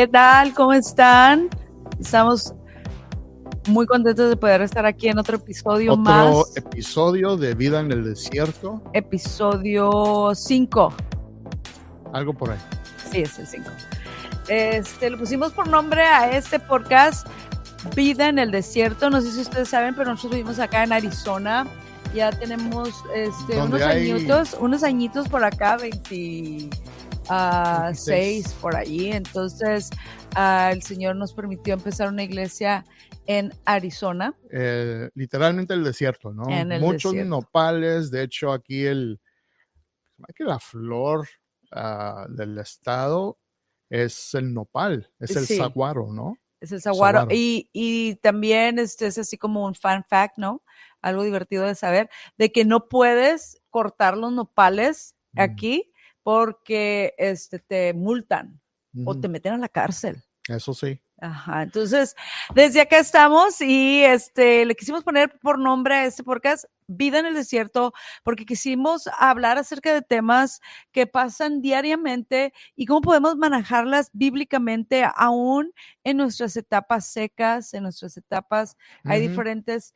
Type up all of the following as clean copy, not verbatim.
¿Qué tal? ¿Cómo están? Estamos muy contentos de poder estar aquí en otro episodio más. Otro episodio de Vida en el Desierto. Episodio 5. Algo por ahí. Sí, es el 5. Le pusimos por nombre a este podcast Vida en el Desierto. No sé si ustedes saben, pero nosotros vivimos acá en Arizona. Ya tenemos unos añitos por acá, 26 por allí. Entonces, el Señor nos permitió empezar una iglesia en Arizona. Literalmente el desierto, ¿no? Muchos desierto. Nopales. De hecho, aquí la flor del estado es el nopal, es el saguaro, ¿no? Es el saguaro. Y también es así como un fun fact, ¿no? Algo divertido de saber, de que no puedes cortar los nopales aquí porque te multan o te meten a la cárcel. Eso sí. Ajá, entonces desde acá estamos y le quisimos poner por nombre a este podcast Vida en el Desierto, porque quisimos hablar acerca de temas que pasan diariamente y cómo podemos manejarlas bíblicamente aún en nuestras etapas secas, en nuestras etapas, hay diferentes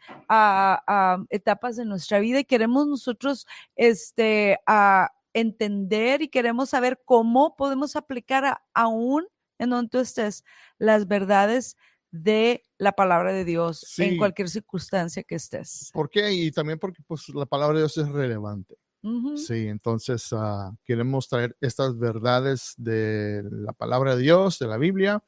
etapas de nuestra vida y queremos nosotros entender y queremos saber cómo podemos aplicar aún en donde tú estés, las verdades de la palabra de Dios en cualquier circunstancia que estés. ¿Por qué? Y también porque pues, la palabra de Dios es relevante. Sí, entonces queremos traer estas verdades de la palabra de Dios, de la Biblia,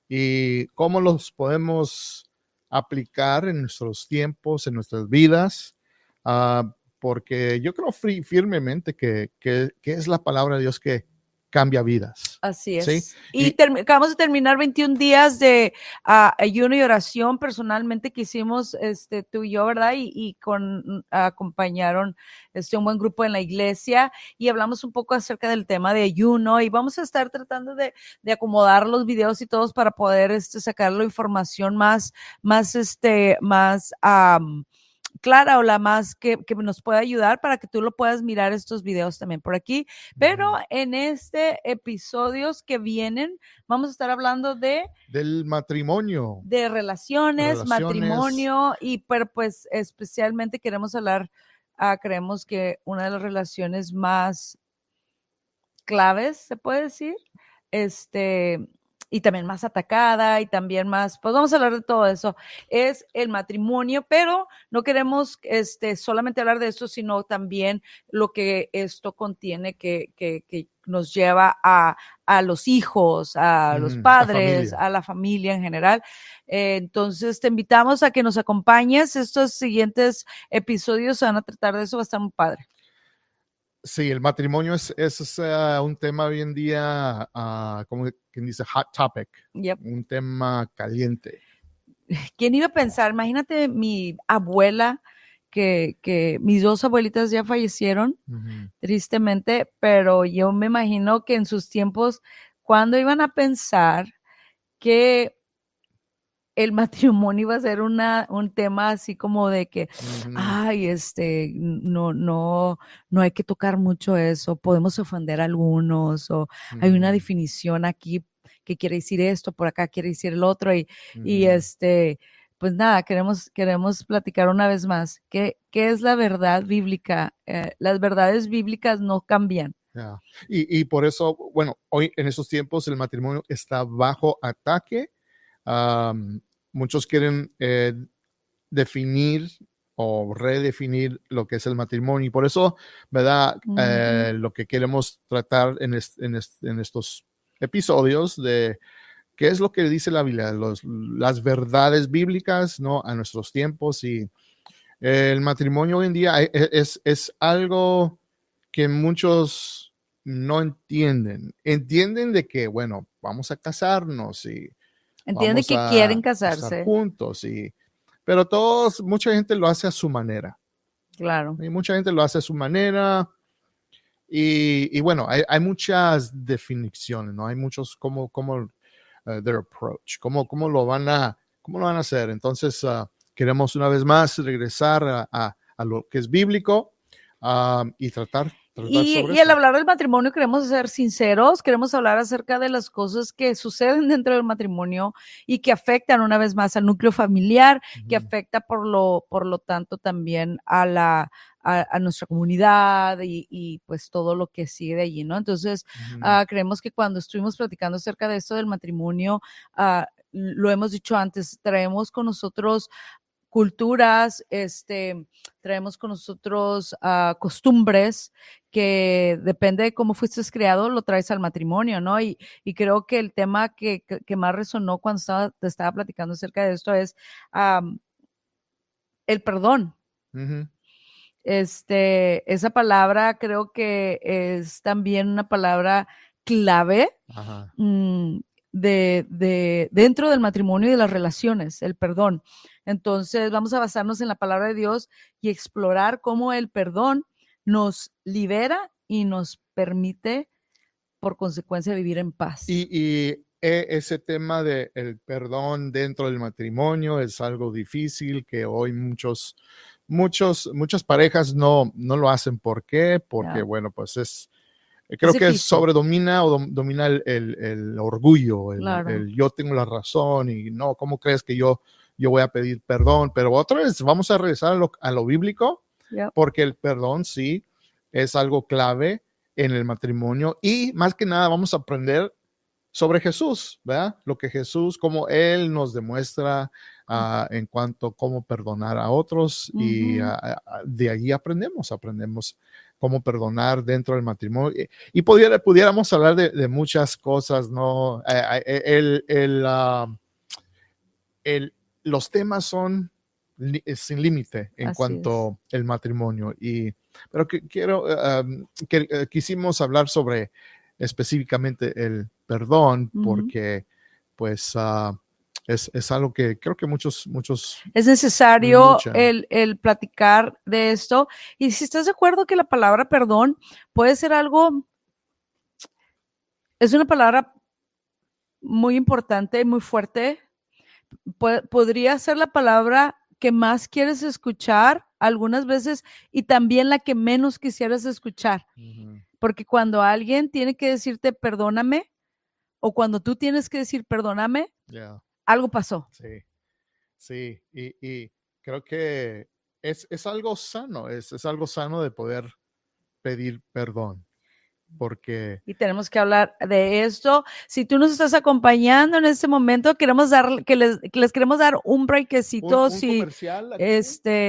y cómo los podemos aplicar en nuestros tiempos, en nuestras vidas, porque yo creo firmemente que es la palabra de Dios que cambia vidas. Así es. ¿Sí? Y acabamos de terminar 21 días de ayuno y oración personalmente que hicimos tú y yo, ¿verdad? Y acompañaron un buen grupo en la iglesia y hablamos un poco acerca del tema de ayuno y vamos a estar tratando de acomodar los videos y todos para poder sacar la información más clara o la más que nos pueda ayudar para que tú lo puedas mirar estos videos también por aquí. Pero en episodios que vienen, vamos a estar hablando del matrimonio. De relaciones, matrimonio, pero pues especialmente queremos hablar, creemos que una de las relaciones más claves, se puede decir, y también más atacada y también más, pues vamos a hablar de todo eso, es el matrimonio, pero no queremos solamente hablar de esto, sino también lo que esto contiene que nos lleva a los hijos, a los padres, a la familia en general. Entonces te invitamos a que nos acompañes. Estos siguientes episodios se van a tratar de eso, va a estar muy padre. Sí, el matrimonio es un tema hoy en día, como quien dice, hot topic, un tema caliente. ¿Quién iba a pensar? Imagínate mi abuela, que mis dos abuelitas ya fallecieron, tristemente, pero yo me imagino que en sus tiempos, ¿cuándo iban a pensar que el matrimonio iba a ser un tema así como de que, ay, no hay que tocar mucho eso, podemos ofender a algunos, o hay una definición aquí que quiere decir esto, por acá quiere decir el otro, y pues nada, queremos platicar una vez más, ¿qué es la verdad bíblica? Las verdades bíblicas no cambian. Yeah. Y por eso, bueno, hoy en esos tiempos el matrimonio está bajo ataque. Muchos quieren definir o redefinir lo que es el matrimonio y por eso, ¿verdad? Lo que queremos tratar en estos episodios de qué es lo que dice la Biblia, las verdades bíblicas, ¿no? A nuestros tiempos y el matrimonio hoy en día es algo que muchos no entienden. Entienden de que, bueno, vamos a casarnos y entiende que quieren casarse. Estar juntos, pero mucha gente lo hace a su manera. Claro. Y mucha gente lo hace a su manera. Y bueno, hay muchas definiciones, ¿no? Hay muchos como their approach, cómo lo van a hacer. Entonces, queremos una vez más regresar a lo que es bíblico y tratar tratar sobre Y al eso. hablar del matrimonio queremos ser sinceros, queremos hablar acerca de las cosas que suceden dentro del matrimonio y que afectan una vez más al núcleo familiar, que afecta por lo tanto también a nuestra comunidad y pues todo lo que sigue de allí, ¿no? Entonces, creemos que cuando estuvimos platicando acerca de esto del matrimonio, lo hemos dicho antes, traemos con nosotros culturas, traemos con nosotros costumbres que depende de cómo fuiste criado, lo traes al matrimonio, ¿no? Y creo que el tema que más resonó cuando te estaba platicando acerca de esto es el perdón. Esa palabra creo que es también una palabra clave dentro del matrimonio y de las relaciones, el perdón. Entonces vamos a basarnos en la palabra de Dios y explorar cómo el perdón nos libera y nos permite, por consecuencia, vivir en paz. Y ese tema del perdón dentro del matrimonio es algo difícil que hoy muchas parejas no lo hacen. ¿Por qué? Porque, bueno, pues creo que sobredomina o domina el orgullo, Claro. el yo tengo la razón y no, ¿cómo crees que yo voy a pedir perdón? Pero otra vez vamos a regresar a lo bíblico, porque el perdón sí es algo clave en el matrimonio y más que nada vamos a aprender sobre Jesús, ¿verdad? Lo que Jesús, como Él nos demuestra en cuanto a cómo perdonar a otros y de allí aprendemos cómo perdonar dentro del matrimonio. Y pudiéramos hablar de muchas cosas, ¿no? Los temas son sin límite en Así cuanto al matrimonio. Pero quisimos hablar sobre específicamente el perdón, porque pues es algo que creo que muchos es necesario el platicar de esto. Y si estás de acuerdo que la palabra perdón puede ser algo, es una palabra muy importante, muy fuerte, podría ser la palabra que más quieres escuchar algunas veces y también la que menos quisieras escuchar. Porque cuando alguien tiene que decirte perdóname o cuando tú tienes que decir perdóname, algo pasó. Sí. Y creo que es algo sano, es algo sano de poder pedir perdón. Y tenemos que hablar de esto. Si tú nos estás acompañando en este momento, queremos les queremos dar un breakcito. Un comercial aquí.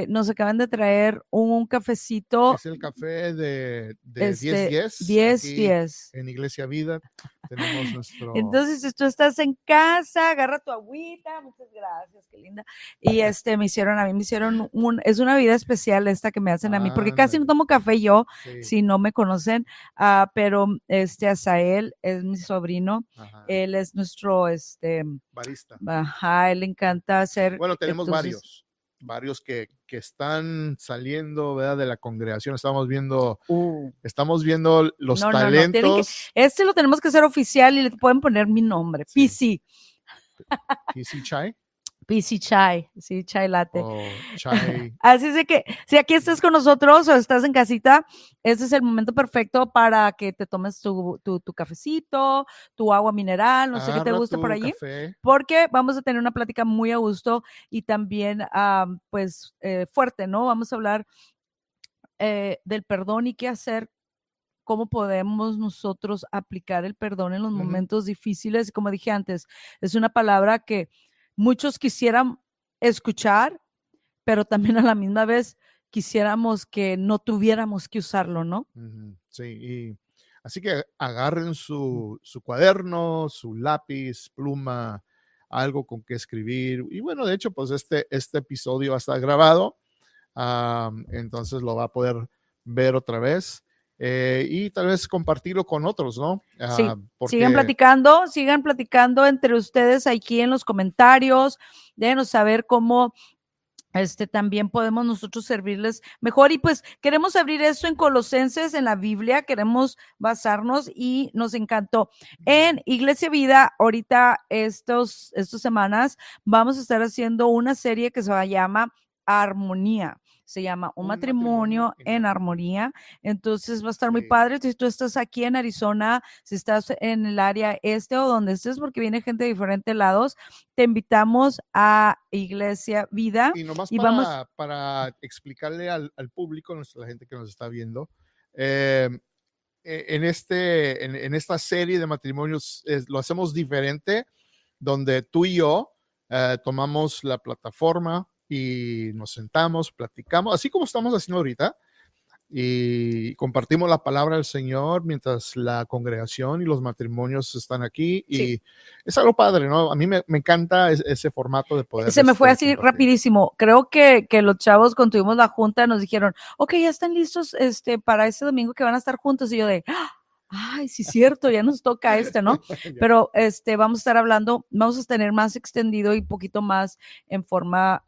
Nos acaban de traer un cafecito. Es el café de 10-10. En Iglesia Vida tenemos nuestro. Entonces, si tú estás en casa, agarra tu agüita. Muchas gracias, qué linda. Y es una vida especial esta que me hacen a mí, porque casi no tomo café yo, si no me conocen. Pero Asael es mi sobrino. Él es nuestro barista. Él le encanta hacer. Bueno, tenemos varios que están saliendo, ¿verdad? De la congregación. Estamos viendo los talentos. No. Lo tenemos que hacer oficial y le pueden poner mi nombre, PC. PC Chai. PC Chai, sí, chai latte. Chai. Así es de que si aquí estás con nosotros o estás en casita, este es el momento perfecto para que te tomes tu cafecito, tu agua mineral, no sé qué te gusta por allí, porque vamos a tener una plática muy a gusto y también fuerte, ¿no? Vamos a hablar del perdón y qué hacer, cómo podemos nosotros aplicar el perdón en los momentos difíciles. Como dije antes, es una palabra que muchos quisieran escuchar, pero también a la misma vez quisiéramos que no tuviéramos que usarlo, ¿no? Sí, y así que agarren su cuaderno, su lápiz, pluma, algo con que escribir. Y bueno, de hecho, pues este episodio va a estar grabado, entonces lo va a poder ver otra vez. Y tal vez compartirlo con otros, ¿no? Sí, sigan platicando entre ustedes aquí en los comentarios, déjenos saber cómo también podemos nosotros servirles mejor. Y pues queremos abrir esto en Colosenses, en la Biblia, queremos basarnos y nos encantó. En Iglesia Vida, ahorita estas semanas vamos a estar haciendo una serie que se llama Armonía. Se llama Un Un matrimonio matrimonio en armonía. Entonces va a estar muy Sí. padre. Si tú estás aquí en Arizona, si estás en el área este o donde estés, porque viene gente de diferentes lados, te invitamos a Iglesia Vida Y nomás y vamos. para explicarle al público, la gente que nos está viendo, eh, en esta serie de matrimonios lo hacemos diferente, donde tú y yo tomamos la plataforma y nos sentamos, platicamos, así como estamos haciendo ahorita, y compartimos la palabra del Señor mientras la congregación y los matrimonios están aquí. Sí. Y es algo padre, ¿no? A mí me encanta ese formato de poder. Se me fue así compartir. rapidísimo. Creo que los chavos, cuando tuvimos la junta, nos dijeron, ok, ya están listos para ese domingo que van a estar juntos. Y yo de, ay, sí, cierto, ya nos toca ¿no? Pero vamos a estar hablando, vamos a tener más extendido y poquito más en forma,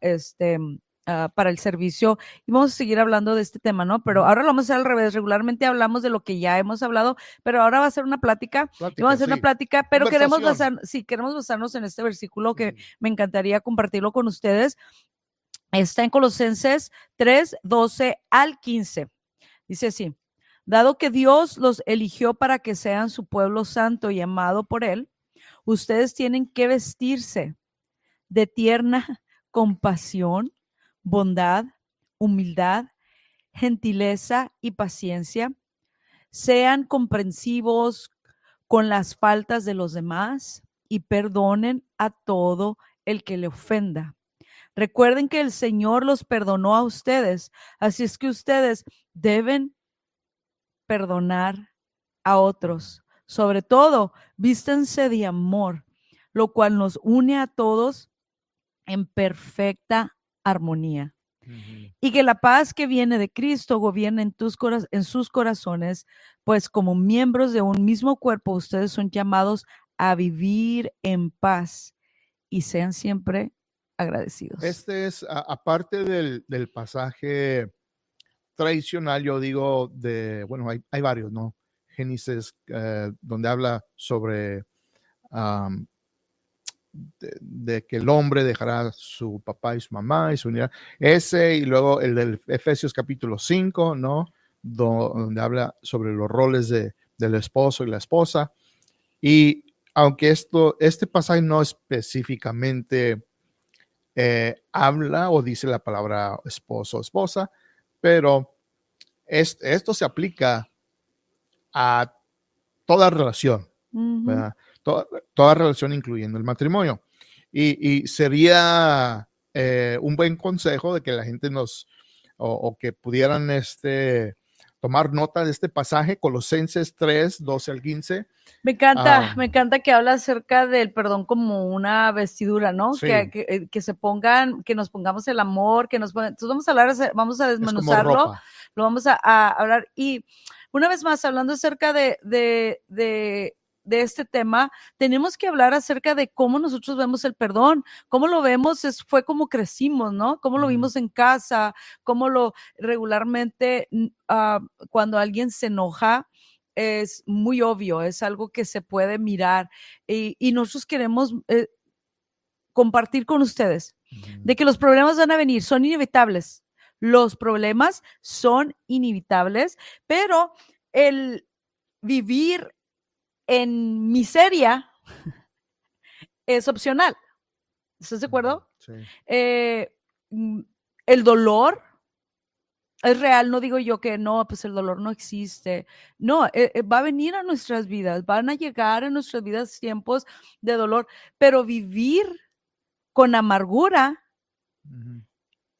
para el servicio, y vamos a seguir hablando de este tema, ¿no? Pero ahora lo vamos a hacer al revés. Regularmente hablamos de lo que ya hemos hablado, pero ahora va a ser una plática, y vamos a hacer una plática, pero queremos basarnos en este versículo que me encantaría compartirlo con ustedes. Está en Colosenses 3:12-15. Dice así: dado que Dios los eligió para que sean su pueblo santo y amado por él, ustedes tienen que vestirse de tierna compasión, bondad, humildad, gentileza y paciencia. Sean comprensivos con las faltas de los demás y perdonen a todo el que le ofenda. Recuerden que el Señor los perdonó a ustedes, así es que ustedes deben perdonar a otros. Sobre todo, vístanse de amor, lo cual nos une a todos en perfecta armonía. Y que la paz que viene de Cristo gobierne en sus corazones, pues como miembros de un mismo cuerpo, ustedes son llamados a vivir en paz y sean siempre agradecidos. Este es, aparte del pasaje tradicional, yo digo, bueno, hay varios, ¿no? Génesis, donde habla sobre de que el hombre dejará su papá y su mamá y se unirá. Ese, y luego el del Efesios capítulo 5, ¿no? Donde habla sobre los roles del esposo y la esposa. Y aunque este pasaje no específicamente habla o dice la palabra esposo o esposa, pero esto se aplica a toda relación, ¿verdad? Toda relación incluyendo el matrimonio. Y sería un buen consejo de que la gente o que pudieran tomar nota de este pasaje, Colosenses 3:12-15. Me encanta que habla acerca del perdón como una vestidura, ¿no? Sí. Que se pongan, que nos pongamos el amor, entonces vamos a hablar, vamos a desmenuzarlo, lo vamos a hablar. Y una vez más, hablando acerca de este tema, tenemos que hablar acerca de cómo nosotros vemos el perdón, cómo lo vemos, fue como crecimos, ¿no? Cómo lo vimos en casa, cómo lo regularmente, cuando alguien se enoja, es muy obvio, es algo que se puede mirar, y nosotros queremos compartir con ustedes de que los problemas van a venir, son inevitables. Los problemas son inevitables, pero el vivir en miseria es opcional. ¿Estás de acuerdo? Sí. El dolor es real, no digo yo que no, pues el dolor no existe. No, va a venir a nuestras vidas, van a llegar a nuestras vidas tiempos de dolor, pero vivir con amargura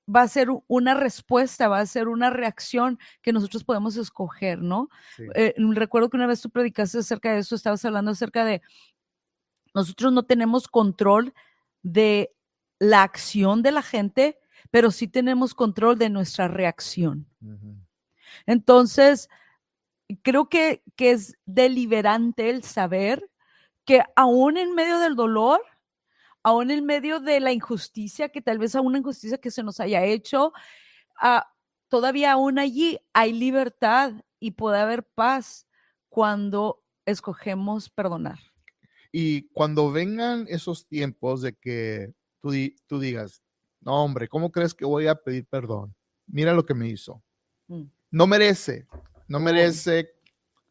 va a ser una respuesta, va a ser una reacción que nosotros podemos escoger, ¿no? Sí. Recuerdo que una vez tú predicaste acerca de eso, estabas hablando acerca de nosotros no tenemos control de la acción de la gente, pero sí tenemos control de nuestra reacción. Entonces, creo que es deliberante el saber que aún en medio del dolor, aún en medio de la injusticia, que tal vez aún una injusticia que se nos haya hecho, todavía aún allí hay libertad y puede haber paz cuando escogemos perdonar. Y cuando vengan esos tiempos de que tú digas, no, hombre, ¿cómo crees que voy a pedir perdón? mira lo que me hizo. Mm. No merece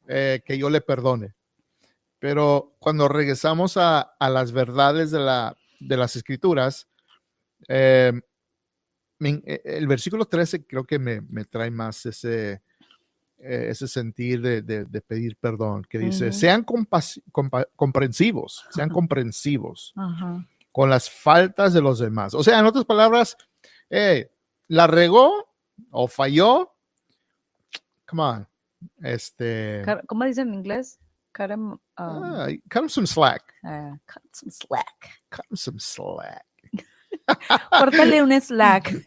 que yo le perdone. Pero cuando regresamos a las verdades de las escrituras, el versículo 13 creo que me trae más ese sentir de pedir perdón, que dice, sean comprensivos, sean comprensivos con las faltas de los demás. O sea, en otras palabras, la regó o falló, come on, ¿Cómo dicen en inglés? cut him some slack. Cut some slack. Cut him some slack. Córtale un slack.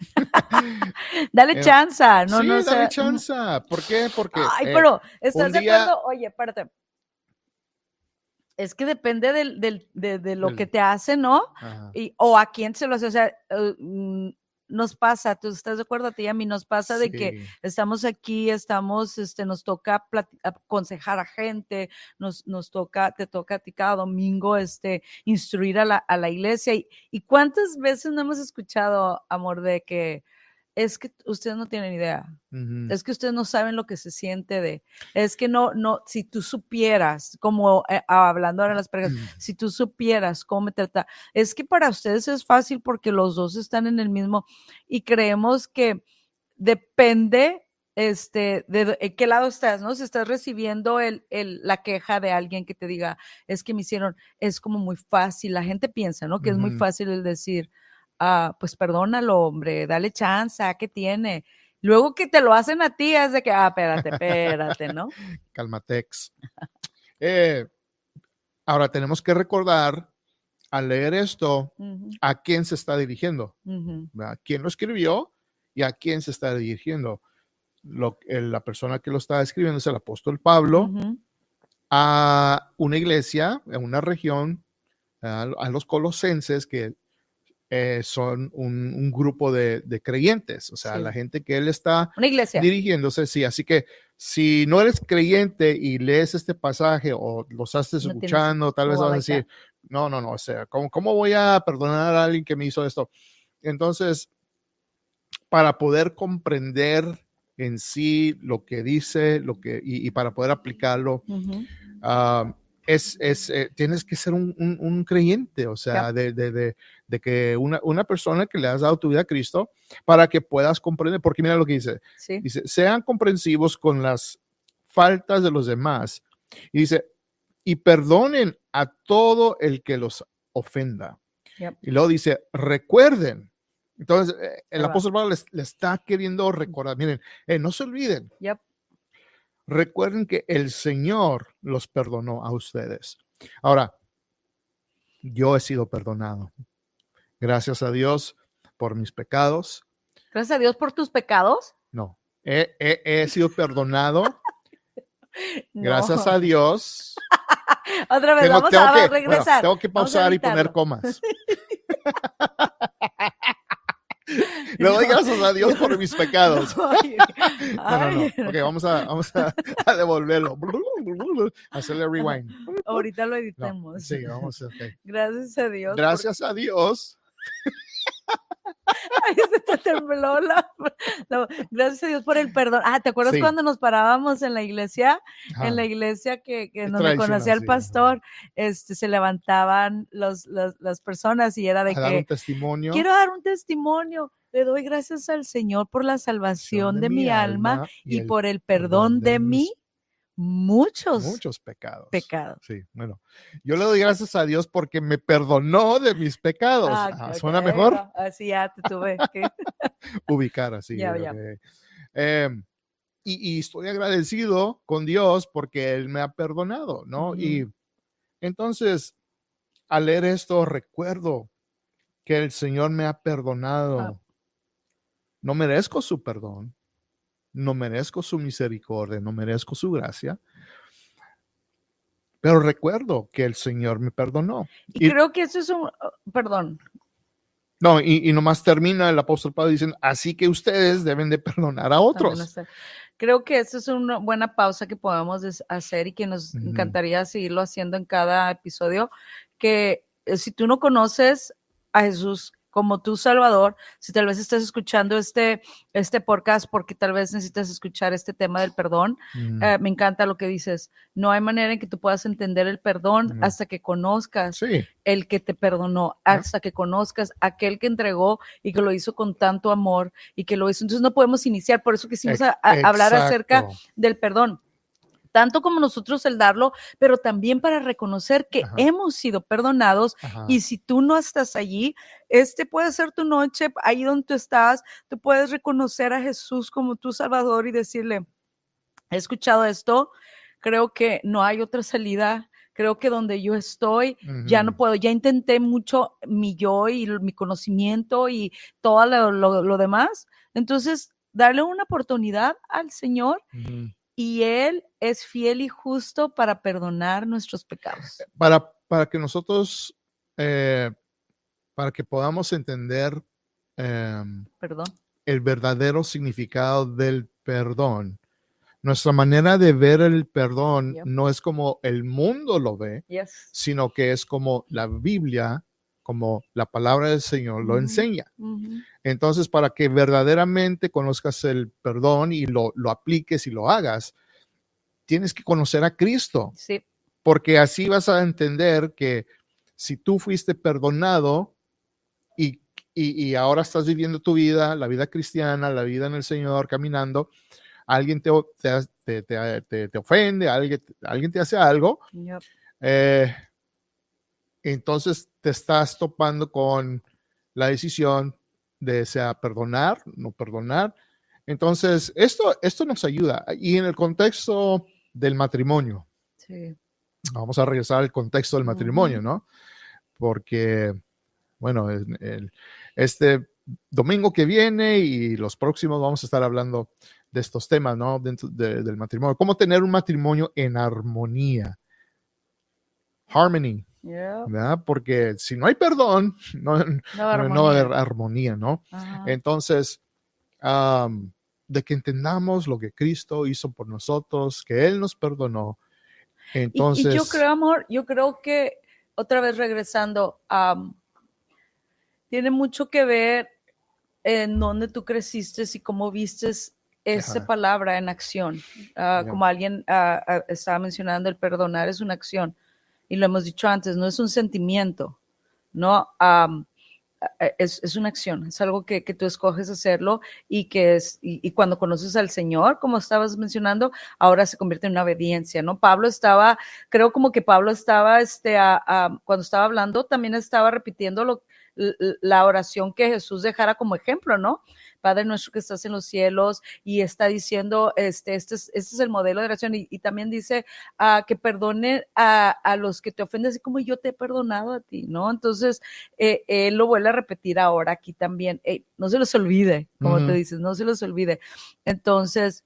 Dale chance. No, sí, no dale sé. chance. ¿Por qué? Porque pero ¿estás de día... acuerdo? Oye, espérate. Es que depende de lo que te hace, ¿no? O a quién se lo hace. O sea, nos pasa, ¿tú estás de acuerdo? A ti y a mí nos pasa de que estamos aquí, nos toca aconsejar a gente, te toca a ti cada domingo instruir a la iglesia. Y ¿cuántas veces no hemos escuchado, amor, de que es que ustedes no tienen idea, es que ustedes no saben lo que se siente es que no, si tú supieras, como hablando ahora las parejas, si tú supieras cómo me trata, es que para ustedes es fácil porque los dos están en el mismo y creemos que depende de qué lado estás, ¿no? Si estás recibiendo la queja de alguien que te diga, es que me hicieron, es como muy fácil, la gente piensa, ¿no? Que es muy fácil el decir, pues perdónalo, hombre, dale chance, ¿qué tiene? Luego que te lo hacen a ti, es de que, espérate, ¿no? Calmatex. Ahora tenemos que recordar, al leer esto, a quién se está dirigiendo, ¿a quién lo escribió y a quién se está dirigiendo? La persona que lo está escribiendo es el apóstol Pablo, a una iglesia, a una región, a los colosenses, que son un grupo de creyentes, o sea, la gente que él está dirigiéndose, sí, así que si no eres creyente y lees este pasaje o lo estás escuchando, tal vez vas a decir, no, o sea, ¿cómo voy a perdonar a alguien que me hizo esto? Entonces, para poder comprender en sí lo que dice, y para poder aplicarlo, tienes que ser un creyente, o sea, de que una persona que le has dado tu vida a Cristo para que puedas comprender, porque mira lo que dice, dice, sean comprensivos con las faltas de los demás, y dice, y perdonen a todo el que los ofenda. Y luego dice, recuerden. Entonces, el apóstol Pablo le está queriendo recordar, miren, no se olviden. Recuerden que el Señor los perdonó a ustedes. Ahora, yo he sido perdonado. Gracias a Dios por mis pecados. ¿Gracias a Dios por tus pecados? No, he sido perdonado. No. Gracias a Dios. Otra vez, vamos a regresar. Tengo que pausar y poner comas. Le doy gracias a Dios por mis pecados. No. Ok, vamos a devolverlo. Hacerle rewind. Ahorita lo editemos. No, sí, vamos a hacer. Gracias a Dios. Gracias a Dios. Ay, se te tembló gracias a Dios por el perdón. ¿Te acuerdas cuando nos parábamos en la iglesia? Ajá. En la iglesia que donde conocía al pastor, se levantaban las personas y era de que dar un testimonio. Quiero dar un testimonio. Le doy gracias al Señor por la salvación de mi alma y por el perdón de muchos pecados. Sí, bueno, yo le doy gracias a Dios porque me perdonó de mis pecados. ¿Suena mejor? Así ya te tuve que ubicar así. Ya. Y estoy agradecido con Dios porque Él me ha perdonado, ¿no? Y entonces, al leer esto, recuerdo que el Señor me ha perdonado. No merezco su perdón. No merezco su misericordia, no merezco su gracia, pero recuerdo que el Señor me perdonó. Y creo que eso es perdón. No, y nomás termina el apóstol Pablo diciendo, así que ustedes deben de perdonar a otros. Creo que eso es una buena pausa que podemos hacer y que nos encantaría seguirlo haciendo en cada episodio, que si tú no conoces a Jesús como tu Salvador, si tal vez estás escuchando este podcast porque tal vez necesitas escuchar este tema del perdón, me encanta lo que dices. No hay manera en que tú puedas entender el perdón hasta que conozcas el que te perdonó, hasta que conozcas aquel que entregó y que lo hizo con tanto amor y que lo hizo. Entonces no podemos iniciar, por eso quisimos hablar acerca del perdón. Tanto como nosotros el darlo, pero también para reconocer que hemos sido perdonados. Y si tú no estás allí, puede ser tu noche, ahí donde tú estás, tú puedes reconocer a Jesús como tu Salvador y decirle, he escuchado esto, creo que no hay otra salida, creo que donde yo estoy ya no puedo, ya intenté mucho mi yo y mi conocimiento y todo lo demás. Entonces, darle una oportunidad al Señor. Y Él es fiel y justo para perdonar nuestros pecados. Para que nosotros, para que podamos entender el verdadero significado del perdón, nuestra manera de ver el perdón no es como el mundo lo ve, sino que es como la Biblia, como la palabra del Señor lo enseña. Entonces, para que verdaderamente conozcas el perdón y lo apliques y lo hagas, tienes que conocer a Cristo. Sí. Porque así vas a entender que si tú fuiste perdonado y ahora estás viviendo tu vida, la vida cristiana, la vida en el Señor, caminando, alguien te ofende, alguien te hace algo, entonces te estás topando con la decisión de sea perdonar, no perdonar. Entonces, esto nos ayuda. Y en el contexto del matrimonio, vamos a regresar al contexto del matrimonio, ¿no? Porque, bueno, este domingo que viene y los próximos vamos a estar hablando de estos temas, ¿no? Dentro del matrimonio. ¿Cómo tener un matrimonio en armonía? Harmony. ¿Verdad? Porque si no hay perdón, no va a haber armonía, ¿no? Entonces, de que entendamos lo que Cristo hizo por nosotros, que Él nos perdonó. Entonces, y yo creo, amor, que otra vez regresando, tiene mucho que ver en dónde tú creciste y cómo vistes esa palabra en acción. Como alguien estaba mencionando, el perdonar es una acción. Y lo hemos dicho antes, no es un sentimiento, ¿no? Es una acción, es algo que tú escoges hacerlo y cuando conoces al Señor, como estabas mencionando, ahora se convierte en una obediencia, ¿no? Creo como que Pablo estaba, cuando estaba hablando, también estaba repitiendo la oración que Jesús dejara como ejemplo, ¿no? Padre nuestro que estás en los cielos, y está diciendo, este es el modelo de oración, y también dice que perdone a los que te ofenden, así como yo te he perdonado a ti, ¿no? Entonces, él lo vuelve a repetir ahora aquí también. No se los olvide, como te dices, no se los olvide. Entonces,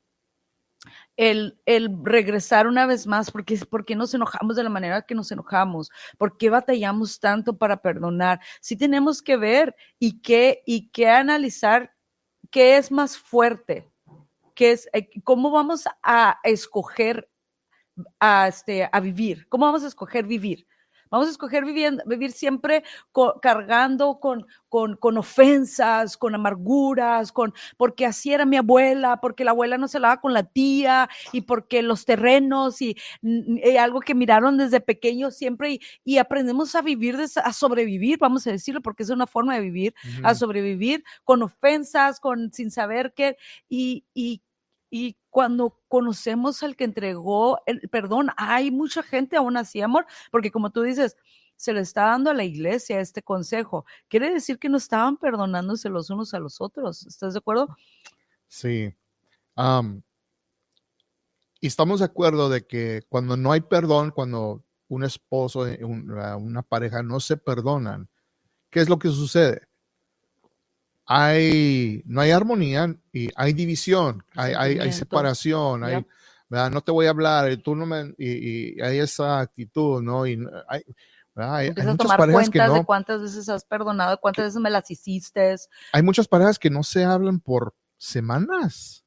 el regresar una vez más, ¿por qué nos enojamos de la manera que nos enojamos? ¿Por qué batallamos tanto para perdonar? Sí tenemos que ver y que analizar qué es más fuerte, cómo vamos a escoger a vivir, cómo vamos a escoger vivir. Vamos a escoger vivir siempre cargando con ofensas, con amarguras, porque así era mi abuela, porque la abuela no se lavaba con la tía, y porque los terrenos y algo que miraron desde pequeños siempre, y aprendemos a vivir, a sobrevivir, vamos a decirlo, porque es una forma de vivir, a sobrevivir con ofensas, sin saber qué, y cuando conocemos al que entregó el perdón, hay mucha gente aún así, amor, porque como tú dices, se le está dando a la iglesia este consejo. Quiere decir que no estaban perdonándose los unos a los otros. ¿Estás de acuerdo? Sí. Y estamos de acuerdo de que cuando no hay perdón, cuando un esposo, una pareja no se perdonan, ¿qué es lo que sucede? No hay armonía y hay división, hay separación, ¿verdad? No te voy a hablar, tú no me, y hay esa actitud, ¿no? Y hay muchas tomar parejas cuentas que no, de cuántas veces has perdonado, cuántas veces me las hiciste. Hay muchas parejas que no se hablan por semanas.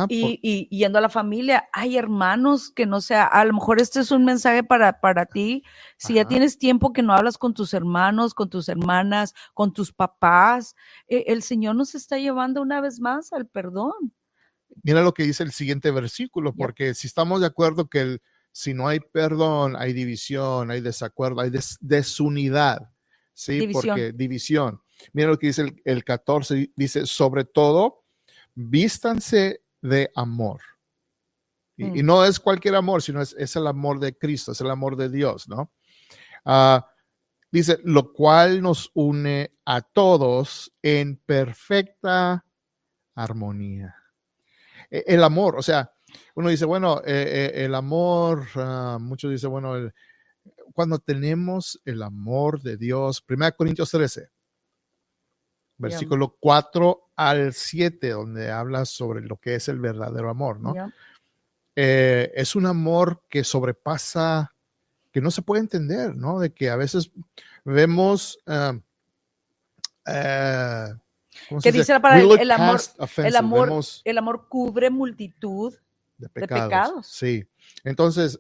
Y yendo a la familia, hay hermanos que no sea, a lo mejor este es un mensaje para ti, si ya tienes tiempo que no hablas con tus hermanos, con tus hermanas, con tus papás, el Señor nos está llevando una vez más al perdón. Mira lo que dice el siguiente versículo, porque si estamos de acuerdo que si no hay perdón, hay división, hay desacuerdo, hay desunidad, ¿sí? División. Porque división. Mira lo que dice el 14, dice, sobre todo, vístanse de amor. Y no es cualquier amor, sino es el amor de Cristo, es el amor de Dios, ¿no? Dice, lo cual nos une a todos en perfecta armonía. El amor, o sea, uno dice, bueno, el amor, muchos dicen, bueno, cuando tenemos el amor de Dios, 1 Corintios 13, versículo 4 al 7, donde habla sobre lo que es el verdadero amor, ¿no? Es un amor que sobrepasa, que no se puede entender, ¿no? De que a veces vemos... que dice la palabra, el amor cubre multitud de pecados. Sí. Entonces,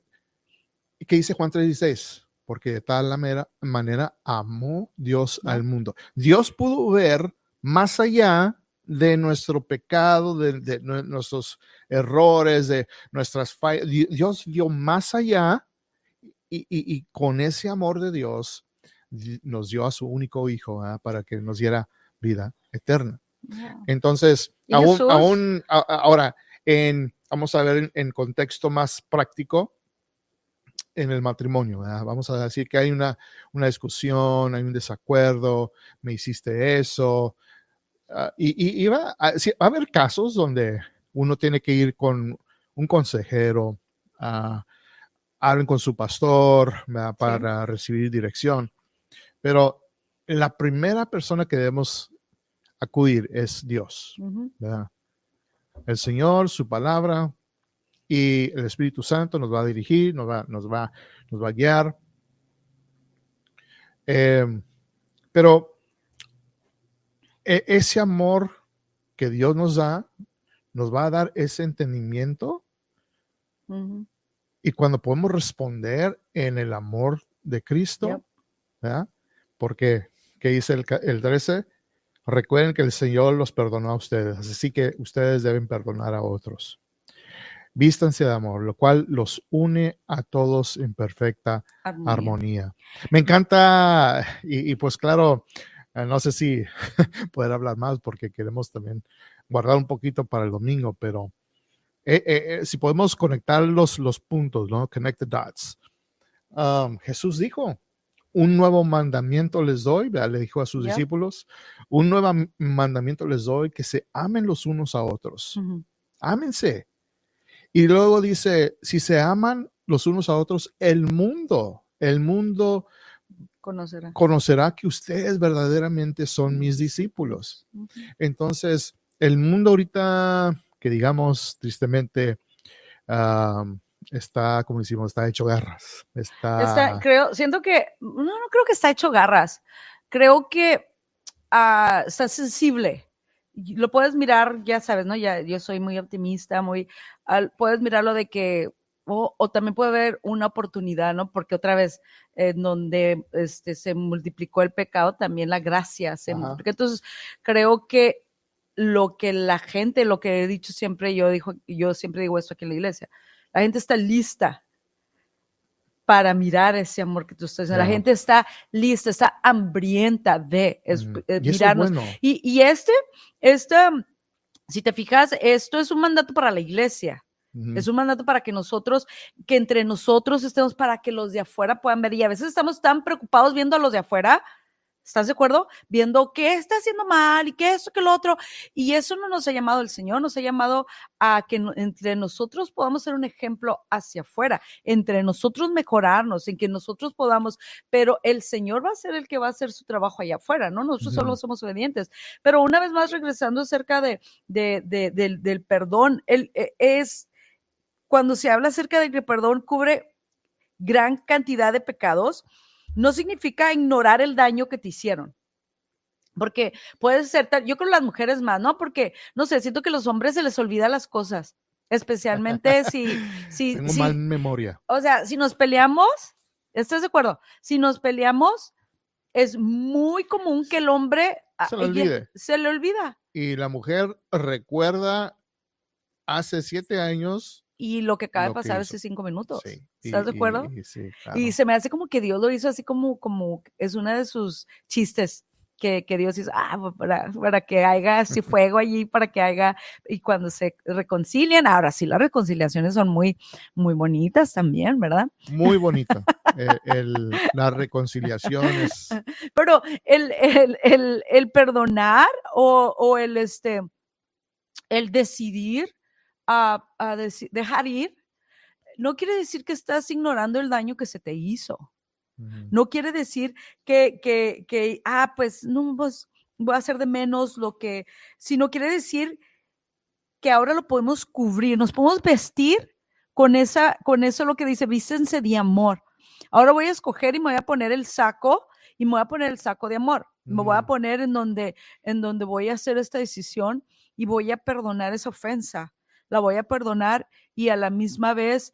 ¿qué dice Juan 3:16? Porque de tal manera amó Dios al mundo. Dios pudo ver más allá de nuestro pecado, de nuestros errores, de nuestras fallas. Dios vio más allá y con ese amor de Dios nos dio a su único hijo para que nos diera vida eterna. Entonces, ahora, vamos a ver en contexto más práctico, en el matrimonio, ¿verdad? Vamos a decir que hay una discusión, hay un desacuerdo, me hiciste eso, y va a haber casos donde uno tiene que ir con un consejero, hablen con su pastor, ¿verdad? Para recibir dirección, pero la primera persona que debemos acudir es Dios, ¿verdad? El Señor, su palabra, y el Espíritu Santo nos va a dirigir, nos va a guiar. Pero ese amor que Dios nos da, nos va a dar ese entendimiento. Y cuando podemos responder en el amor de Cristo, ¿verdad? Porque, ¿qué dice el 13? Recuerden que el Señor los perdonó a ustedes, así que ustedes deben perdonar a otros. Vístanse de amor, lo cual los une a todos en perfecta armonía. Me encanta, y pues claro, no sé si poder hablar más porque queremos también guardar un poquito para el domingo, pero si podemos conectar los puntos, ¿no? Connect the dots. Jesús dijo, un nuevo mandamiento les doy, le dijo a sus discípulos, un nuevo mandamiento les doy, que se amen los unos a otros. Ámense. Y luego dice, si se aman los unos a otros, el mundo conocerá que ustedes verdaderamente son mis discípulos. Entonces, el mundo ahorita, que digamos tristemente, está, como decimos, está hecho garras. Siento que, no creo que está hecho garras. Creo que está sensible. Lo puedes mirar, ya sabes, ¿no? Yo soy muy optimista, puedes mirarlo de que, o también puede haber una oportunidad, ¿no? Porque otra vez, donde se multiplicó el pecado, también la gracia se multiplicó. Entonces, creo que lo que la gente, lo que he dicho siempre, yo siempre digo esto aquí en la iglesia, la gente está lista para mirar ese amor que tú estás diciendo. La gente está lista, está hambrienta de mirarnos. Es bueno. Y si te fijas, esto es un mandato para la iglesia. Es un mandato para que entre nosotros estemos, para que los de afuera puedan ver. Y a veces estamos tan preocupados viendo a los de afuera, ¿estás de acuerdo? Viendo qué está haciendo mal y qué esto, qué lo otro. Y eso no nos ha llamado el Señor, nos ha llamado a que entre nosotros podamos ser un ejemplo hacia afuera, entre nosotros mejorarnos, en que nosotros podamos, pero el Señor va a ser el que va a hacer su trabajo allá afuera, ¿no? Nosotros solo somos obedientes. Pero una vez más, regresando acerca del perdón, cuando se habla acerca de que el perdón cubre gran cantidad de pecados, no significa ignorar el daño que te hicieron. Porque puede ser, yo creo las mujeres más, ¿no? Porque, no sé, siento que a los hombres se les olvida las cosas, especialmente Tengo mal memoria. o sea, si nos peleamos, ¿estás de acuerdo? Si nos peleamos, es muy común que el hombre Se lo olvide. se le olvida. Y la mujer recuerda hace 7 años. Y lo que acaba de pasar hace 5 minutos. Sí. ¿Estás de acuerdo? Sí, claro. Y se me hace como que Dios lo hizo así como es una de sus chistes que Dios hizo, para que haya así fuego allí, para que haya, y cuando se reconcilian, ahora sí, las reconciliaciones son muy, muy bonitas también, ¿verdad? Muy bonita. La reconciliación es... Pero el perdonar o el decidir dejar ir, no quiere decir que estás ignorando el daño que se te hizo. No quiere decir pues no, pues voy a hacer de menos lo que, sino quiere decir que ahora lo podemos cubrir, nos podemos vestir con eso lo que dice, vístense de amor. Ahora voy a escoger y me voy a poner el saco y me voy a poner el saco de amor. Me voy a poner en donde voy a hacer esta decisión y voy a perdonar esa ofensa. La voy a perdonar y a la misma vez,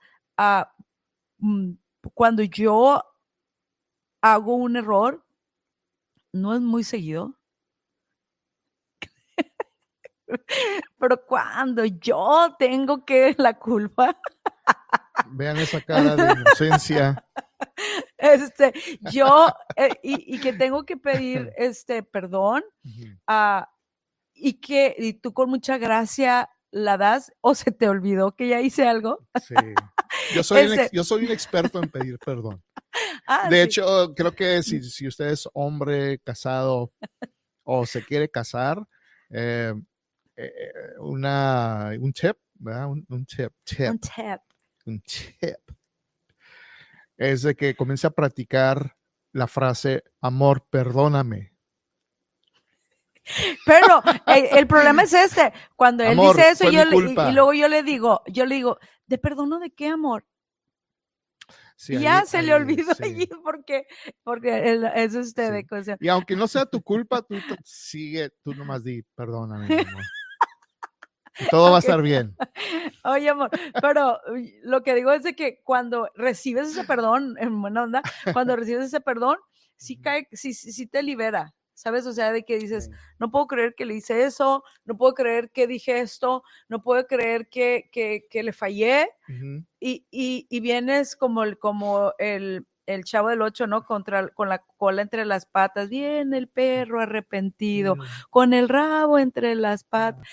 cuando yo hago un error, no es muy seguido, pero cuando yo tengo que la culpa, vean esa cara de inocencia. Yo, y que tengo que pedir perdón, y tú con mucha gracia la das, o se te olvidó que ya hice algo. Sí. Yo soy un experto en pedir perdón. De hecho, creo que si usted es hombre casado o se quiere casar, un tip, ¿verdad? Un tip es de que comience a practicar la frase, amor, perdóname. Pero el problema es cuando él amor, dice eso, y luego yo le digo, ¿de perdono de qué, amor? Sí, y ya se le olvidó allí porque es usted de cosa. Y aunque no sea tu culpa, tú nomás di, perdóname, mi amor. Todo va a estar bien. Oye, amor, pero lo que digo es de que cuando recibes ese perdón, en buena onda, cuando recibes ese perdón, sí te libera, ¿sabes? O sea, de que dices, no puedo creer que le hice eso, no puedo creer que dije esto, no puedo creer que le fallé, y vienes como el Chavo del 8, ¿no? Con la cola entre las patas, viene el perro arrepentido, con el rabo entre las patas.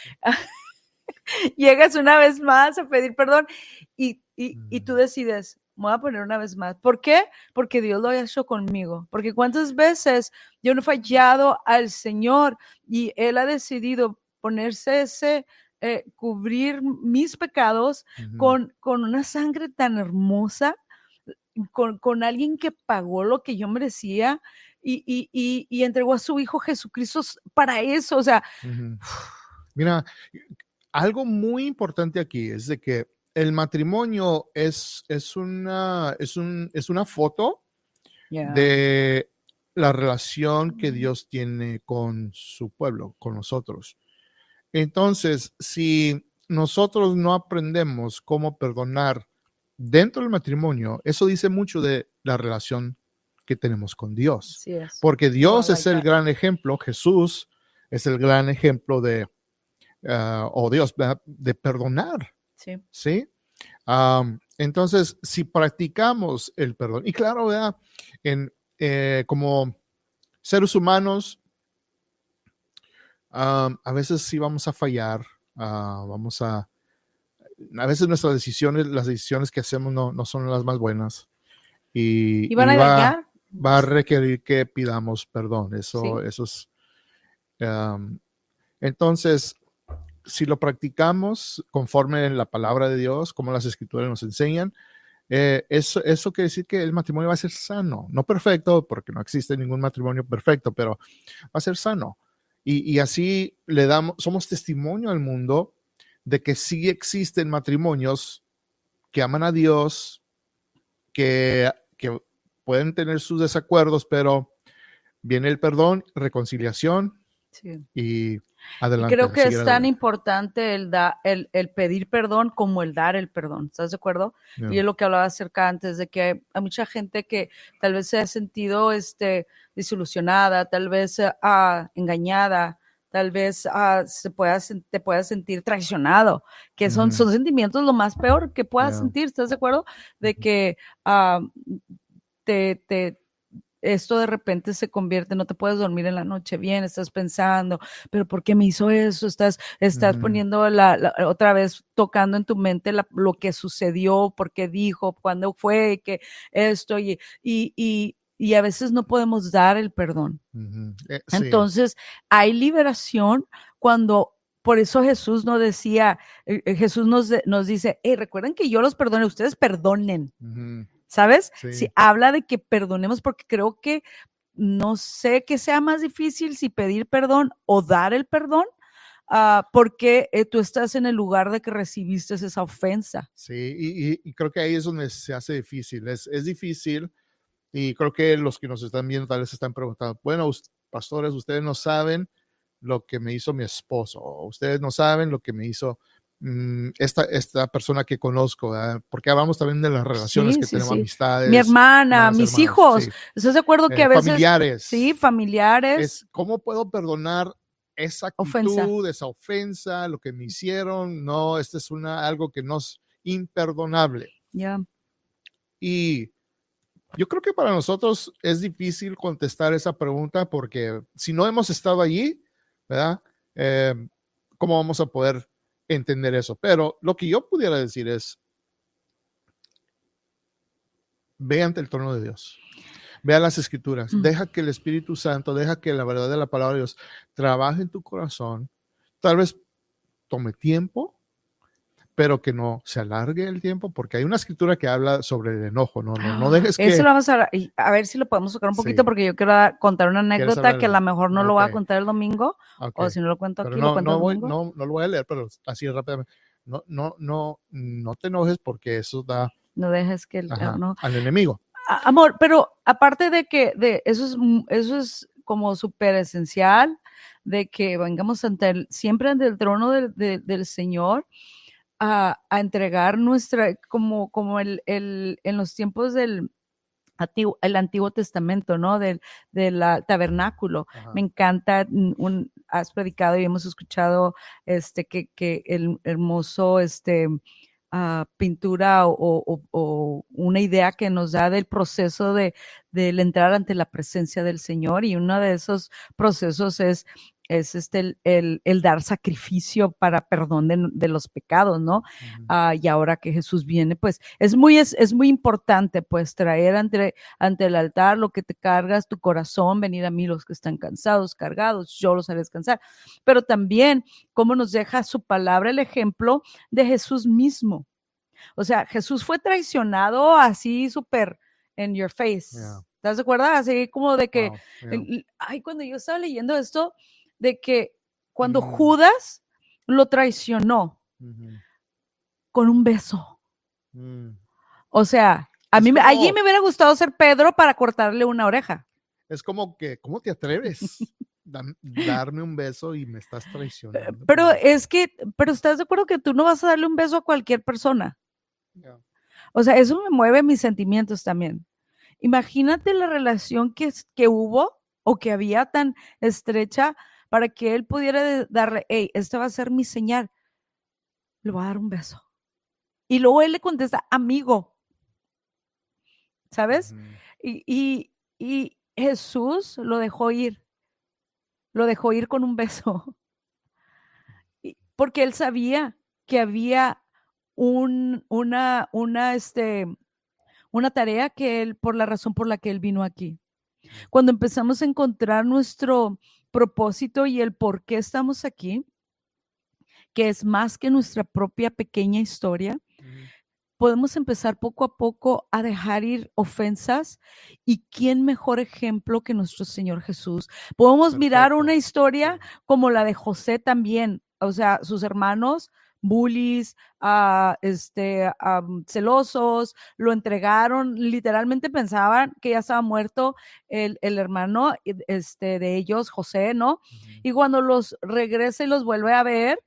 Llegas una vez más a pedir perdón y tú decides, me voy a poner una vez más. ¿Por qué? Porque Dios lo ha hecho conmigo. Porque cuántas veces yo no he fallado al Señor y Él ha decidido ponerse cubrir mis pecados con una sangre tan hermosa, con alguien que pagó lo que yo merecía y entregó a su Hijo Jesucristo para eso. O sea, mira, algo muy importante aquí es de que el matrimonio es una foto de la relación que Dios tiene con su pueblo, con nosotros. Entonces, si nosotros no aprendemos cómo perdonar dentro del matrimonio, eso dice mucho de la relación que tenemos con Dios. Sí es. Porque Dios es el gran ejemplo, Jesús es el gran ejemplo de Dios, de perdonar. Sí. ¿Sí? Entonces, si practicamos el perdón, y claro, ¿verdad? Como seres humanos, a veces sí vamos a fallar, a veces las decisiones que hacemos no son las más buenas. Y va a requerir que pidamos perdón. Eso es. Entonces, si lo practicamos conforme en la palabra de Dios, como las escrituras nos enseñan, eso quiere decir que el matrimonio va a ser sano, no perfecto, porque no existe ningún matrimonio perfecto, pero va a ser sano. Y así somos testimonio al mundo de que sí existen matrimonios que aman a Dios, que pueden tener sus desacuerdos, pero viene el perdón, reconciliación Sí. y Y adelante. creo que seguir es tan adelante. importante el pedir perdón como el dar el perdón. ¿Estás de acuerdo? Yeah. Y es lo que hablaba acerca antes, de que hay mucha gente que tal vez se ha sentido desilusionada, tal vez engañada, tal vez te puedas sentir traicionado, que son sentimientos lo más peor que puedas Yeah. sentir. ¿Estás de acuerdo? De que esto de repente se convierte, no te puedes dormir en la noche bien, estás pensando, pero ¿por qué me hizo eso? Estás poniendo otra vez tocando en tu mente lo que sucedió, por qué dijo, cuándo fue, que esto, y a veces no podemos dar el perdón. Sí. Entonces, hay liberación cuando, por eso Jesús nos decía, Jesús nos dice, hey, recuerden que yo los perdoné, ustedes perdonen. ¿Sabes? Sí. Si habla de que perdonemos, porque creo que no sé qué sea más difícil, si pedir perdón o dar el perdón, porque tú estás en el lugar de que recibiste esa ofensa. Sí, y creo que ahí es donde se hace difícil. Es difícil, y creo que los que nos están viendo tal vez se están preguntando, bueno, pastores, ustedes no saben lo que me hizo mi esposo, o ustedes no saben lo que me hizo esta persona que conozco, ¿verdad? Porque hablamos también de las relaciones que tenemos, amistades. Mi hermana, mis hermanos, hijos. sí. ¿Estás de acuerdo que a veces? Familiares. Sí, familiares. ¿Cómo puedo perdonar esa actitud, esa ofensa, lo que me hicieron? No, es algo que no es imperdonable. Yeah. Y yo creo que para nosotros es difícil contestar esa pregunta porque si no hemos estado allí, ¿verdad? ¿Cómo vamos a poder entender eso? Pero lo que yo pudiera decir es, ve ante el trono de Dios. Ve a las escrituras. Deja que el Espíritu Santo, deja que la verdad de la palabra de Dios trabaje en tu corazón. Tal vez tome tiempo, pero que no se alargue el tiempo, porque hay una escritura que habla sobre el enojo. No dejes que... Eso lo vamos a ver si lo podemos tocar un poquito, porque yo quiero contar una anécdota que a lo mejor no lo voy a contar el domingo, o si no lo cuento aquí, lo cuento el domingo. No lo voy a leer, pero así rápidamente. No te enojes porque eso da... No dejes que al enemigo. Amor, pero aparte de que eso es como súper esencial, de que vengamos siempre ante el trono del Señor, a entregar nuestra, como en los tiempos el Antiguo Testamento, ¿no? Del tabernáculo. Me encanta, has predicado y hemos escuchado que el hermoso pintura o una idea que nos da del proceso del entrar ante la presencia del Señor, y uno de esos procesos es el dar sacrificio para perdón de los pecados, ¿no? Y ahora que Jesús viene, pues es muy importante, pues, traer ante el altar lo que te cargas, tu corazón, venir a mí los que están cansados, cargados, yo los haré descansar. Pero también cómo nos deja su palabra el ejemplo de Jesús mismo. O sea, Jesús fue traicionado así súper in your face. Yeah. ¿Estás de acuerdo? Así como de que, Wow, yeah. Cuando yo estaba leyendo esto, de que cuando Judas lo traicionó con un beso. O sea, allí me hubiera gustado ser Pedro para cortarle una oreja. Es como que, ¿cómo te atreves? Darme un beso y me estás traicionando. Pero ¿estás de acuerdo que tú no vas a darle un beso a cualquier persona? Yeah. O sea, eso me mueve mis sentimientos también. Imagínate la relación que hubo o que había tan estrecha para que él pudiera darle, hey, esta va a ser mi señal, le voy a dar un beso. Y luego él le contesta, amigo, ¿sabes? Y Jesús lo dejó ir con un beso, porque él sabía que había una tarea por la razón por la que él vino aquí. Cuando empezamos a encontrar nuestro propósito y el por qué estamos aquí, que es más que nuestra propia pequeña historia, podemos empezar poco a poco a dejar ir ofensas, y quién mejor ejemplo que nuestro Señor Jesús. Podemos mirar una historia como la de José también, o sea, sus hermanos bullies, celosos, lo entregaron, literalmente pensaban que ya estaba muerto el hermano de ellos, José, ¿no? Y cuando los regresa y los vuelve a ver,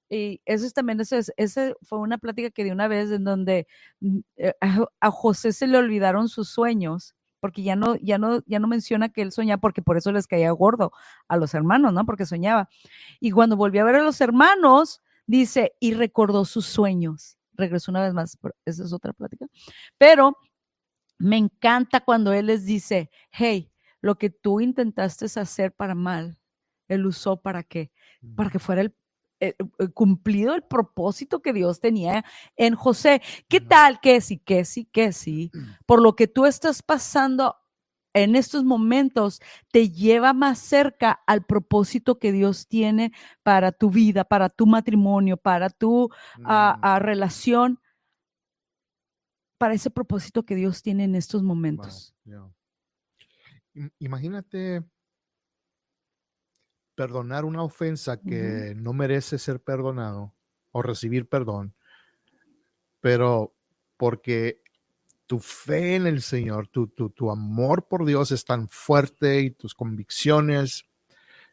y eso es también, ese fue una plática que di una vez en donde a José se le olvidaron sus sueños, porque ya no menciona que él soñaba, porque por eso les caía gordo a los hermanos, ¿no? Porque soñaba. Y cuando volvió a ver a los hermanos, dice, y recordó sus sueños. Regresó una vez más, esa es otra plática. Pero me encanta cuando él les dice, hey, lo que tú intentaste hacer para mal, él usó para qué? Para que fuera cumplido el propósito que Dios tenía en José. ¿Qué tal que sí, por lo que tú estás pasando en estos momentos te lleva más cerca al propósito que Dios tiene para tu vida, para tu matrimonio, para tu relación, para ese propósito que Dios tiene en estos momentos? Wow, yeah. Imagínate perdonar una ofensa que no merece ser perdonado o recibir perdón, pero porque tu fe en el Señor, tu amor por Dios es tan fuerte y tus convicciones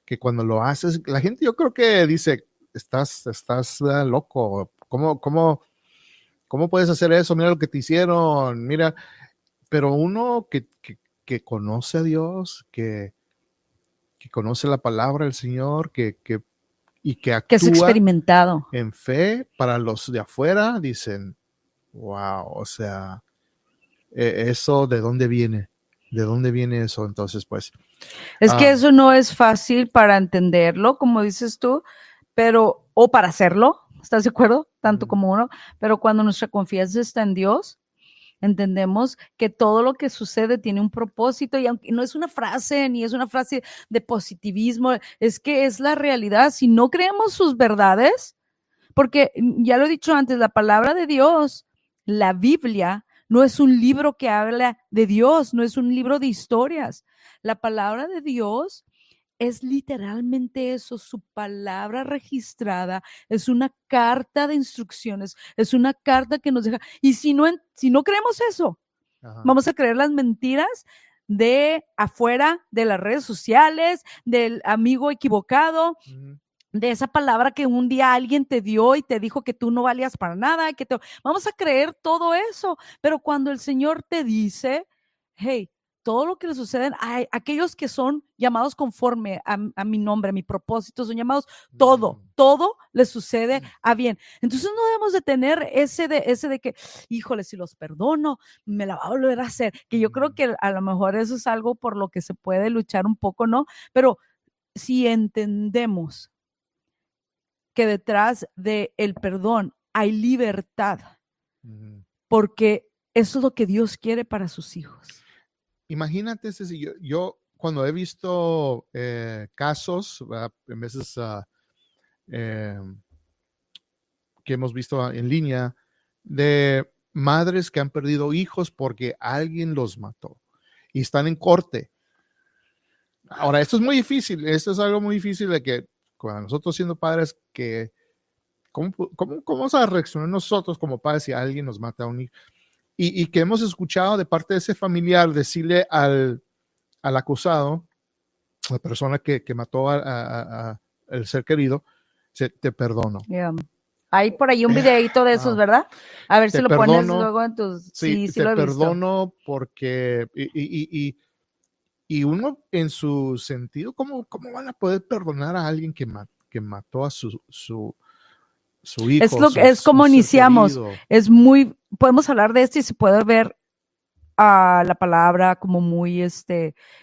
que cuando lo haces, la gente yo creo que dice, estás loco, ¿cómo puedes hacer eso? Mira lo que te hicieron, mira, pero uno que conoce a Dios, que conoce la palabra del Señor, y que actúa que es experimentado en fe, para los de afuera dicen, wow, o sea, eso ¿de dónde viene? ¿De dónde viene eso? Entonces, pues. Es que eso no es fácil para entenderlo, como dices tú, pero, o para hacerlo, ¿estás de acuerdo? Tanto como uno, pero cuando nuestra confianza está en Dios, entendemos que todo lo que sucede tiene un propósito, y aunque no es una frase, ni es una frase de positivismo, es que es la realidad. Si no creemos sus verdades, porque ya lo he dicho antes, la palabra de Dios, la Biblia, no es un libro que habla de Dios, no es un libro de historias. La palabra de Dios es literalmente eso, su palabra registrada, es una carta de instrucciones, es una carta que nos deja. Y si no creemos eso, vamos a creer las mentiras de afuera, de las redes sociales, del amigo equivocado, de esa palabra que un día alguien te dio y te dijo que tú no valías para nada, vamos a creer todo eso. Pero cuando el Señor te dice, hey, todo lo que le sucede a aquellos que son llamados conforme a mi nombre, a mi propósito, son llamados, todo les sucede a bien. Entonces no debemos de tener ese de que, híjole, si los perdono, me la va a volver a hacer. Que yo creo que a lo mejor eso es algo por lo que se puede luchar un poco, ¿no? Pero si entendemos que detrás del perdón hay libertad, porque eso es lo que Dios quiere para sus hijos. Imagínate, yo cuando he visto casos, en veces que hemos visto en línea, de madres que han perdido hijos porque alguien los mató y están en corte. Ahora, esto es algo muy difícil de que cuando nosotros siendo padres, que ¿cómo vamos a reaccionar nosotros como padres si alguien nos mata a un hijo? Y que hemos escuchado de parte de ese familiar decirle al acusado, la persona que mató al ser querido, te perdono. Yeah. Hay por ahí un videito de esos, ¿verdad? A ver si lo pones luego en tus... Sí, te perdono porque... Y uno en su sentido, ¿cómo van a poder perdonar a alguien que mató a su hijo? Es como iniciamos. Podemos hablar de esto y se puede ver la palabra como muy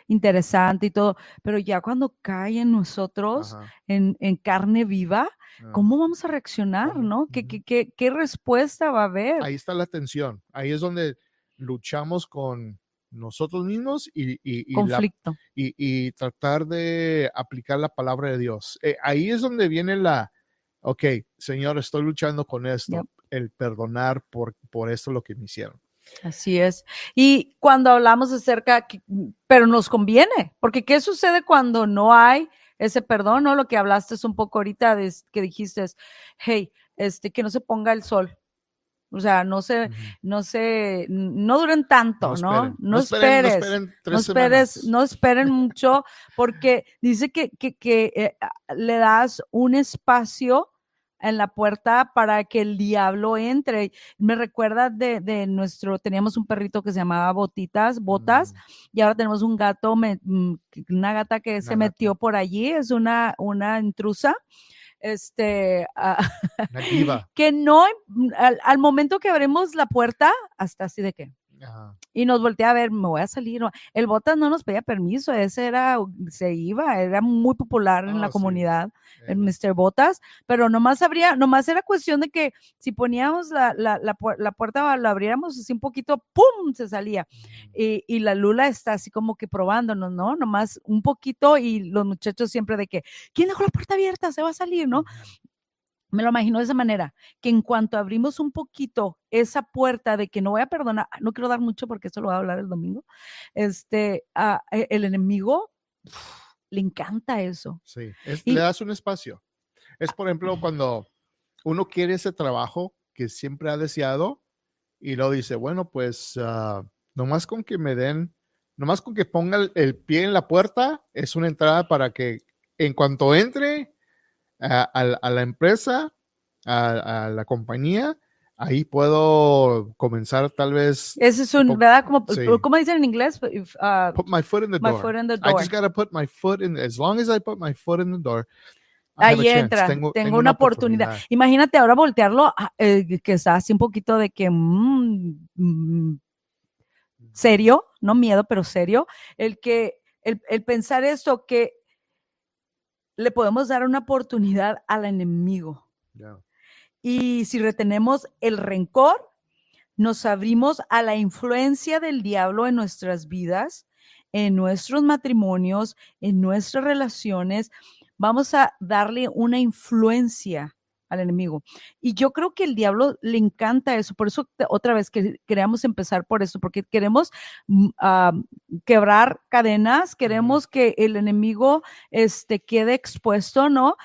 interesante y todo, pero ya cuando cae en nosotros, en carne viva, ¿cómo vamos a reaccionar, no? ¿Qué respuesta va a haber? Ahí está la tensión, ahí es donde luchamos con nosotros mismos y conflicto. Y tratar de aplicar la palabra de Dios. Ahí es donde viene ok, Señor, estoy luchando con esto, el perdonar por esto lo que me hicieron. Así es. Y cuando hablamos acerca, pero nos conviene, porque ¿qué sucede cuando no hay ese perdón? ¿No? Lo que hablaste es un poco ahorita, que dijiste, hey, que no se ponga el sol. O sea, no duren tanto, ¿no? No esperen 3 semanas. No esperen mucho, porque dice que le das un espacio en la puerta para que el diablo entre. Me recuerda teníamos un perrito que se llamaba Botas, y ahora tenemos un gato, una gata que se metió por allí, es una intrusa. Una diva. Que no, al momento que abrimos la puerta, hasta así de que, y nos voltea a ver, me voy a salir. El Botas no nos pedía permiso, se iba, era muy popular en la comunidad, el Mr. Botas, pero nomás era cuestión de que si poníamos la puerta, la abriéramos así un poquito, ¡pum!, se salía. Y la Lula está así como que probándonos, ¿no? Nomás un poquito, y los muchachos siempre de que, ¿quién dejó la puerta abierta? Se va a salir, ¿no? Me lo imagino de esa manera, que en cuanto abrimos un poquito esa puerta de que no voy a perdonar, no quiero dar mucho porque eso lo voy a hablar el domingo, el enemigo le encanta eso. Sí, le das un espacio. Es, por ejemplo, cuando uno quiere ese trabajo que siempre ha deseado y lo dice, bueno, pues nomás con que nomás con que ponga el pie en la puerta, es una entrada para que en cuanto entre a la empresa, a la compañía, ahí puedo comenzar tal vez. Ese es ¿verdad? ¿Cómo dicen en inglés? Put my foot in the door. I just gotta put my foot in. As long as I put my foot in the door, ahí entra. Tengo una oportunidad. Imagínate ahora voltearlo, que está así un poquito de que serio, no miedo, pero serio, el pensar esto, que le podemos dar una oportunidad al enemigo. Yeah. Y si retenemos el rencor, nos abrimos a la influencia del diablo en nuestras vidas, en nuestros matrimonios, en nuestras relaciones. Vamos a darle una influencia al enemigo. Y yo creo que el diablo le encanta eso. Por eso, otra vez, queríamos empezar por eso, porque queremos quebrar cadenas, queremos que el enemigo quede expuesto, ¿no?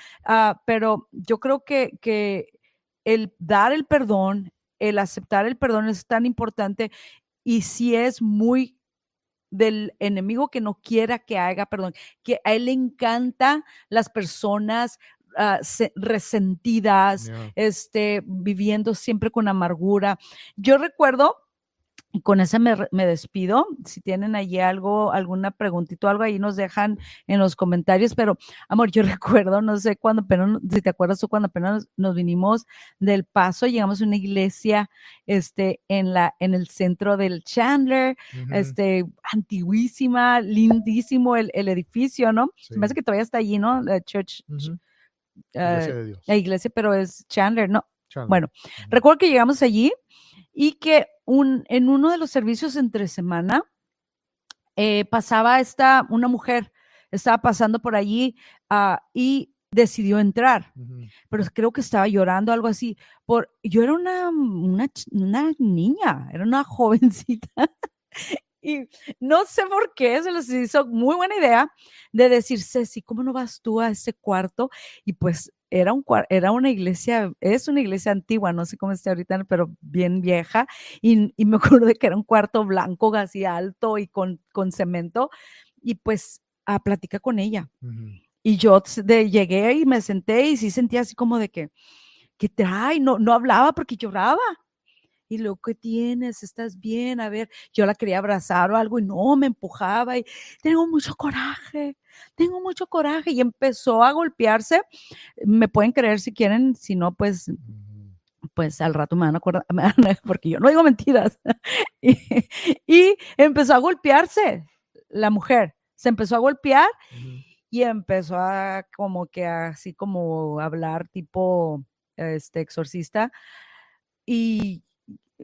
Pero yo creo que el dar el perdón, el aceptar el perdón es tan importante, y si es muy del enemigo que no quiera que haga perdón, que a él le encantan las personas resentidas, viviendo siempre con amargura. Yo recuerdo, y con esa me despido. Si tienen allí alguna preguntita o algo, ahí nos dejan en los comentarios. Pero, amor, yo recuerdo, no sé cuándo, pero si te acuerdas tú, cuando apenas nos vinimos del Paso, llegamos a una iglesia en el centro del Chandler, antiguísima, lindísimo el edificio, ¿no? Sí. Se me hace que todavía está allí, ¿no? La church. Iglesia de Dios. La iglesia, pero es Chandler, ¿no? Chandler. Bueno, recuerdo que llegamos allí y que en uno de los servicios entre semana pasaba una mujer, estaba pasando por allí y decidió entrar, pero creo que estaba llorando, algo así. Yo era una niña, era una jovencita. Y no sé por qué se les hizo muy buena idea de decir, Ceci, ¿cómo no vas tú a ese cuarto? Y pues era una iglesia, es una iglesia antigua, no sé cómo está ahorita, pero bien vieja. Y me acuerdo de que era un cuarto blanco, así alto y con cemento. Y pues platica con ella. Y yo llegué y me senté y sí sentía así como de que no hablaba porque lloraba. Y luego, ¿qué tienes? ¿Estás bien? A ver, yo la quería abrazar o algo y no, me empujaba y tengo mucho coraje. Y empezó a golpearse. Me pueden creer si quieren, si no, pues al rato me van a acordar, porque yo no digo mentiras. y empezó a golpearse la mujer. Se empezó a golpear y empezó a como que así como hablar tipo exorcista. Y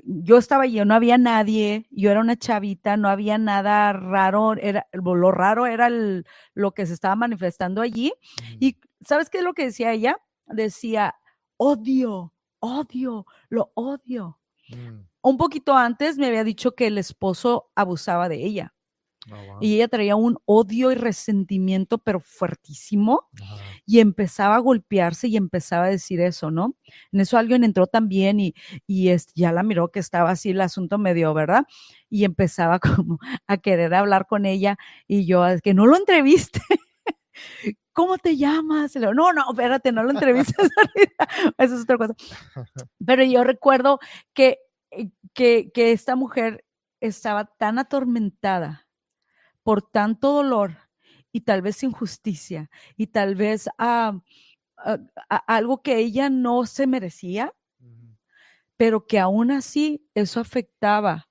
yo estaba allí, no había nadie, yo era una chavita, no había nada raro, lo raro era lo que se estaba manifestando allí. Y ¿sabes qué es lo que decía ella? Decía, odio, lo odio. Un poquito antes me había dicho que el esposo abusaba de ella. wow. Y ella traía un odio y resentimiento, pero fuertísimo, Ajá. y empezaba a golpearse y empezaba a decir eso, ¿no? En eso alguien entró también y ya la miró que estaba así el asunto medio, ¿verdad? Y empezaba como a querer hablar con ella y yo, es que no lo entreviste. ¿Cómo te llamas? No, espérate, no lo entrevistas ahorita. Eso es otra cosa. Pero yo recuerdo que esta mujer estaba tan atormentada por tanto dolor y tal vez injusticia y tal vez algo que ella no se merecía, pero que aún así eso afectaba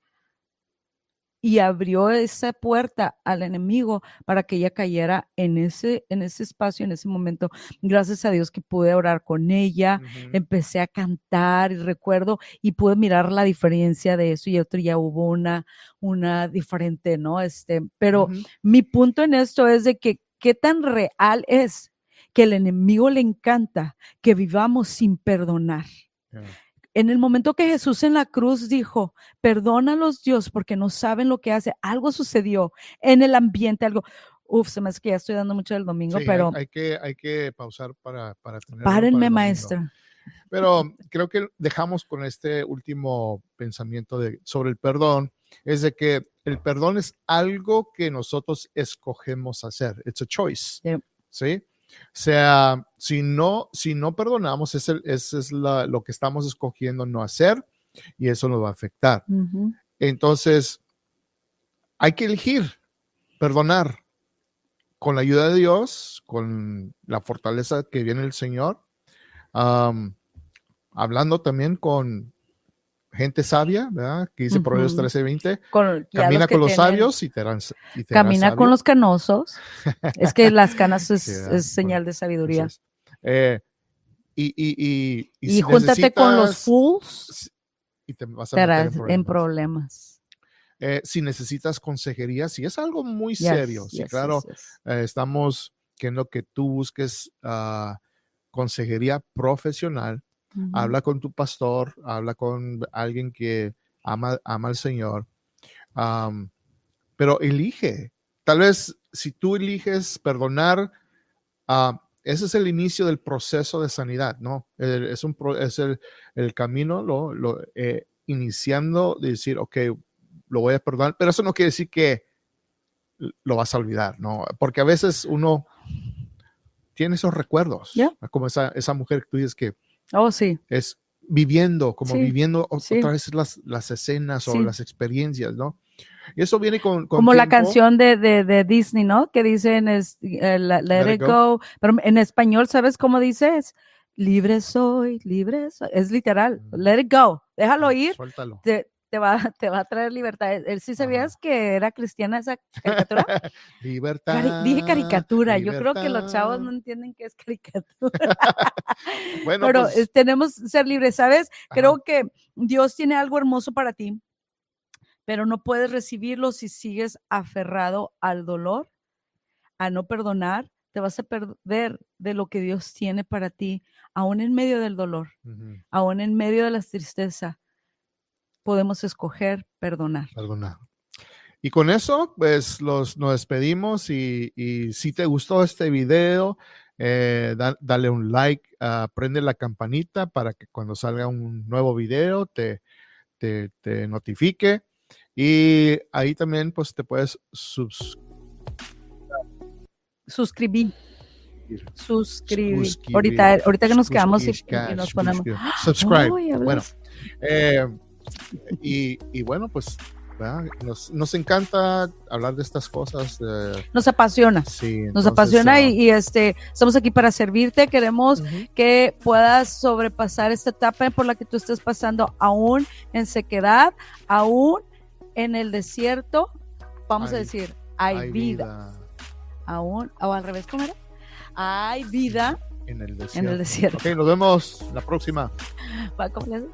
y abrió esa puerta al enemigo para que ella cayera en ese espacio, en ese momento. Gracias a Dios que pude orar con ella, empecé a cantar y recuerdo y pude mirar la diferencia de eso y otro ya hubo una diferente, ¿no? Pero mi punto en esto es de que qué tan real es que el enemigo le encanta que vivamos sin perdonar. Yeah. En el momento que Jesús en la cruz dijo, perdónalos Dios porque no saben lo que hace, algo sucedió en el ambiente, algo, se me hace que ya estoy dando mucho del domingo, Sí, pero hay que pausar para tener algo para párenme, el domingo. maestra. Pero creo que dejamos con este último pensamiento sobre el perdón, es de que el perdón es algo que nosotros escogemos hacer. It's a choice. Yeah. ¿Sí? O sea, si no perdonamos, eso es lo que estamos escogiendo no hacer y eso nos va a afectar. Uh-huh. Entonces, hay que elegir perdonar con la ayuda de Dios, con la fortaleza que viene del Señor, hablando también con gente sabia, ¿verdad? Que dice Proverbios 13:20, camina con los sabios y te harán camina sabio. con los canosos. Es que las canas es señal de sabiduría. Y si júntate con los fools y te vas a meter en problemas. Si necesitas consejería, si es algo muy serio, claro, estamos queriendo que tú busques consejería profesional. Habla con tu pastor, habla con alguien que ama al Señor, pero elige. Tal vez si tú eliges perdonar, ese es el inicio del proceso de sanidad, ¿no? Es el camino, iniciando de decir, ok, lo voy a perdonar, pero eso no quiere decir que lo vas a olvidar, ¿no? Porque a veces uno tiene esos recuerdos, como esa mujer que tú dices que sí. es viviendo otra vez las escenas o las experiencias, ¿no? Y eso viene con como tiempo. La canción de Disney, ¿no? Que dicen let it go. Pero en español, ¿sabes cómo dices? Libre soy. Es literal. Let it go. Déjalo ir. Suéltalo. Te va a traer libertad. ¿Sí sabías que era cristiana esa caricatura? Libertad. Dije caricatura. Libertad. Yo creo que los chavos no entienden qué es caricatura. Bueno, pero pues, tenemos que ser libres, ¿sabes? Creo que Dios tiene algo hermoso para ti, pero no puedes recibirlo si sigues aferrado al dolor, a no perdonar. Te vas a perder de lo que Dios tiene para ti, aún en medio del dolor, aún en medio de la tristeza. Podemos escoger perdonar. Y con eso, pues nos despedimos y si te gustó este video, dale un like, prende la campanita para que cuando salga un nuevo video te notifique. Y ahí también pues te puedes suscribir. Ahorita que nos quedamos y nos ponemos. Subscribe. Bueno. Y bueno, pues nos encanta hablar de estas cosas. Nos apasiona. Sí, entonces, nos apasiona y estamos aquí para servirte. Queremos que puedas sobrepasar esta etapa por la que tú estés pasando, aún en sequedad, aún en el desierto. Vamos a decir, hay vida. Aún, o al revés, ¿cómo era? Hay vida en el desierto. Ok, nos vemos la próxima. ¿Cómo le haces?